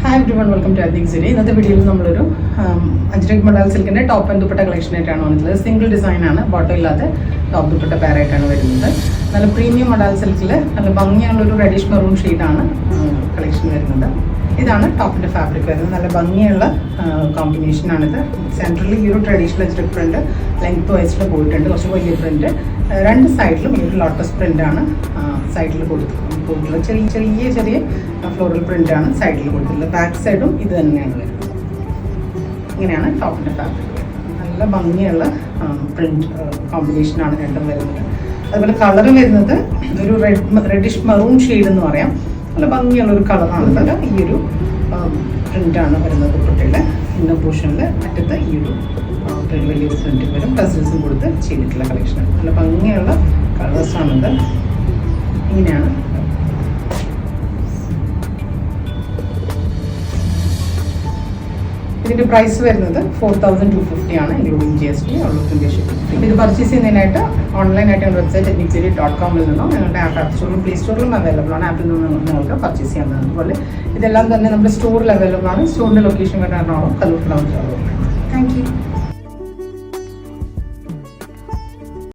Hi everyone, welcome to അദ്ദിക് സിരി. ഇന്നത്തെ വീഡിയോയിൽ നമ്മളൊരു അജ്രക് മൊഡാൽ സിൽക്കിൻ്റെ ടോപ്പ് ആൻഡ് ദുപ്പട്ട കളക്ഷൻ ആയിട്ടാണ് വന്നിട്ടുള്ളത്. സിംഗിൾ ഡിസൈനാണ്, ബോട്ടം ഇല്ലാത്ത ടോപ്പ് ദുപ്പട്ട പെയറായിട്ടാണ് വരുന്നത്. നല്ല പ്രീമിയം മൊഡാൽ സിൽക്കിൽ നല്ല ഭംഗിയുള്ളൊരു റെഡിഷ് മെറൂൺ ഷെയ്ഡാണ് കളക്ഷൻ വരുന്നത്. ഇതാണ് ടോപ്പിൻ്റെ ഫാബ്രിക് വരുന്നത്. നല്ല ഭംഗിയുള്ള കോമ്പിനേഷനാണിത്. സെൻട്രലിൽ ഈ ഒരു ട്രഡീഷണൽ അജ്രക് പ്രിൻറ്റ് ലെങ്ത് വൈസിൽ പോയിട്ടുണ്ട്. കുറച്ച് വലിയ പ്രിൻറ്റ്, രണ്ട് സൈഡിലും ഈ ഒരു ലോട്ടസ് പ്രിൻ്റാണ് സൈഡിൽ കൊടുത്തിട്ടുള്ളത്. ചെറിയ ഫ്ലോറൽ പ്രിൻ്റാണ് സൈഡിൽ കൊടുത്തിട്ടുള്ളത്. ബാക്ക് സൈഡും ഇത് തന്നെയാണ് വരുന്നത്. ഇങ്ങനെയാണ് ടോപ്പിൻ്റെ ഫാബ്രിക്. നല്ല ഭംഗിയുള്ള പ്രിൻറ്റ് കോമ്പിനേഷനാണ് രണ്ടും വരുന്നത്. അതുപോലെ കളർ വരുന്നത് ഒരു റെഡിഷ് മെറൂൺ ഷെയ്ഡ് എന്ന് പറയാം. നല്ല ഭംഗിയുള്ളൊരു കളറാണ്. ഈ ഒരു പ്രിൻ്റാണ് വരുന്നത്. ദുപ്പട്ടയുടെ ഇന്ന പോർഷനിൽ അറ്റത്ത് ഈ ഒരു വലിയൊരു പ്രിൻ്റ് വരും. ടസൽസും കൊടുത്ത് ചെയ്തിട്ടുള്ള കളക്ഷനാണ്. നല്ല ഭംഗിയുള്ള കളേഴ്സാണിത്. ഇങ്ങനെയാണ് ഇതിൻ്റെ പ്രൈസ് വരുന്നത് 4250 ആണ്, ഇൻക്ലൂഡിങ് GST. ഇത് പർച്ചേസ് ചെയ്യുന്നതിനായിട്ട് ഓൺലൈനായിട്ട് ഞങ്ങളുടെ വെബ്സൈറ്റ് adnikziri.com നിന്നോ ഞങ്ങളുടെ ആപ്പ് സ്റ്റോറിലും പ്ലേ സ്റ്റോറിലും അവൈലബിൾ ആണ്. ആപ്പിൽ നിന്ന് നിങ്ങൾക്ക് പർച്ചേസ് ചെയ്യാവുന്നതാണ്. അതുപോലെ ഇതെല്ലാം തന്നെ നമ്മുടെ സ്റ്റോറിൽ അവൈലബിൾ ആണ്. സ്റ്റോറിൻ്റെ ലൊക്കേഷൻ വരുന്ന എറണാകുളം, കല്ലൂർ. Thank you.